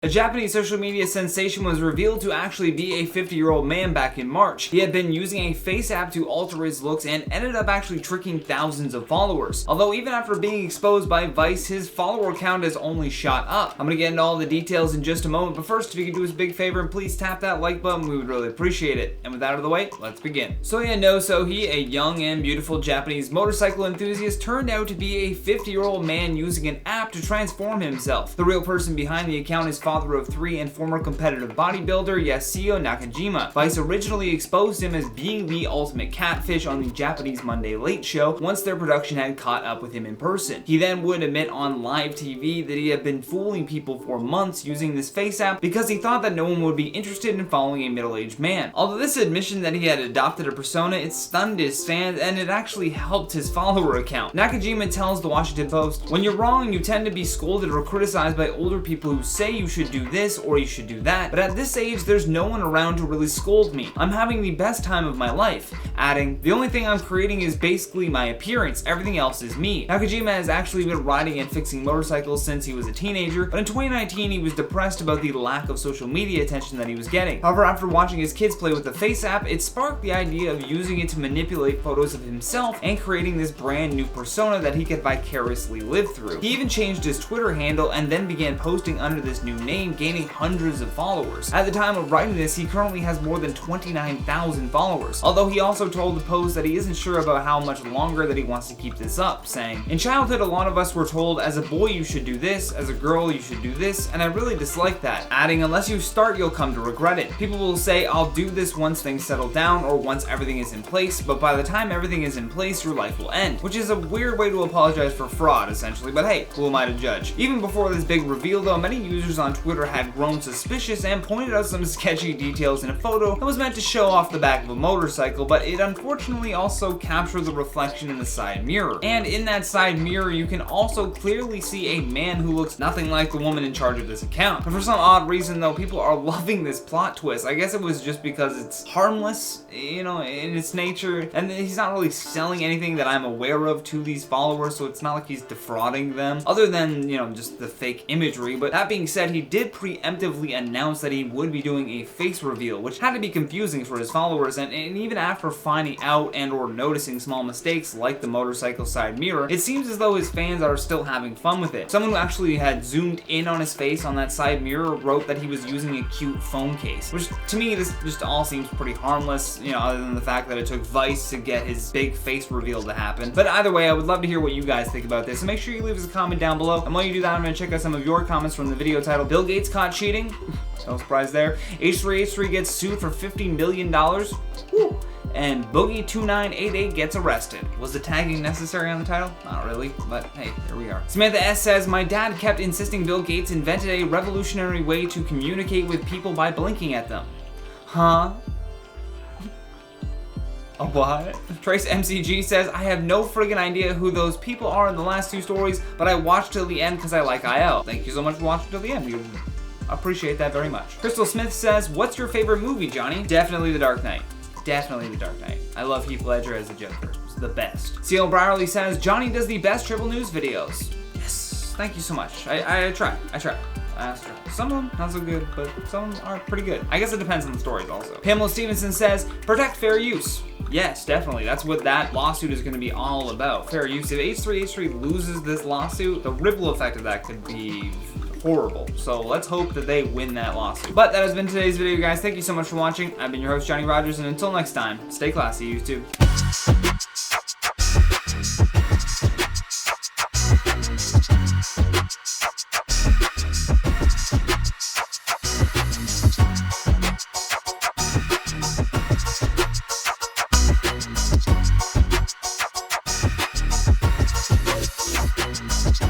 A Japanese social media sensation was revealed to actually be a 50-year-old man back in March. He had been using a face app to alter his looks and ended up actually tricking thousands of followers. Although even after being exposed by Vice, his follower count has only shot up. I'm gonna get into all the details in just a moment, but first, if you could do us a big favor and please tap that like button, we would really appreciate it. And with that out of the way, let's begin. Soya no Sohi, a young and beautiful Japanese motorcycle enthusiast, turned out to be a 50-year-old man using an app to transform himself. The real person behind the account is father of 3 and former competitive bodybuilder Yasuo Nakajima. Vice originally exposed him as being the ultimate catfish on the Japanese Monday Late Show once their production had caught up with him in person. He then would admit on live TV that he had been fooling people for months using this face app because he thought that no one would be interested in following a middle-aged man. Although this admission that he had adopted a persona, it stunned his fans and it actually helped his follower account. Nakajima tells the Washington Post, "When you're wrong, you tend to be scolded or criticized by older people who say you should do this or you should do that, but at this age there's no one around to really scold me. I'm having the best time of my life," adding, "The only thing I'm creating is basically my appearance, everything else is me." Nakajima has actually been riding and fixing motorcycles since he was a teenager, but in 2019 he was depressed about the lack of social media attention that he was getting. However, after watching his kids play with the face app, it sparked the idea of using it to manipulate photos of himself and creating this brand new persona that he could vicariously live through. He even changed his Twitter handle and then began posting under this new name, gaining hundreds of followers. At the time of writing this, he currently has more than 29,000 followers, although he also told the Post that he isn't sure about how much longer that he wants to keep this up, saying, "In childhood, a lot of us were told, as a boy you should do this, as a girl you should do this, and I really dislike that," adding, "Unless you start, you'll come to regret it. People will say, I'll do this once things settle down or once everything is in place, but by the time everything is in place, your life will end," which is a weird way to apologize for fraud, essentially, but hey, who am I to judge? Even before this big reveal though, many users on Twitter had grown suspicious and pointed out some sketchy details in a photo that was meant to show off the back of a motorcycle, but it unfortunately also captured the reflection in the side mirror. And in that side mirror, you can also clearly see a man who looks nothing like the woman in charge of this account. But for some odd reason though, people are loving this plot twist. I guess it was just because it's harmless, you know, in its nature, and he's not really selling anything that I'm aware of to these followers, so it's not like he's defrauding them, other than, you know, just the fake imagery. But that being said, he did preemptively announce that he would be doing a face reveal, which had to be confusing for his followers, and even after finding out and or noticing small mistakes like the motorcycle side mirror, it seems as though his fans are still having fun with it. Someone who actually had zoomed in on his face on that side mirror wrote that he was using a cute phone case, which to me this just all seems pretty harmless, you know, other than the fact that it took Vice to get his big face reveal to happen. But either way, I would love to hear what you guys think about this, so make sure you leave us a comment down below. And while you do that, I'm going to check out some of your comments from the video titled "Bill Gates Caught Cheating." No surprise there. H3H3 gets sued for $50 million. Woo. And Boogie2988 gets arrested. Was the tagging necessary on the title? Not really, but hey, here we are. Samantha S says, "My dad kept insisting Bill Gates invented a revolutionary way to communicate with people by blinking at them." Huh? A what? Trace MCG says, "I have no friggin' idea who those people are in the last 2 stories, but I watched till the end because I like IL." Thank you so much for watching till the end. We appreciate that very much. Crystal Smith says, "What's your favorite movie, Johnny?" Definitely The Dark Knight. Definitely The Dark Knight. I love Heath Ledger as the Joker. It's the best. C.L. Brierly says, "Johnny does the best triple news videos." Yes, thank you so much. I try. Some of them not so good, but some of them are pretty good. I guess it depends on the stories also. Pamela Stevenson says, "Protect fair use." Yes, definitely. That's what that lawsuit is going to be all about. Fair use. If H3H3 loses this lawsuit, the ripple effect of that could be horrible. So let's hope that they win that lawsuit. But that has been today's video, guys. Thank you so much for watching. I've been your host, Johnny Rogers, and until next time, stay classy, YouTube.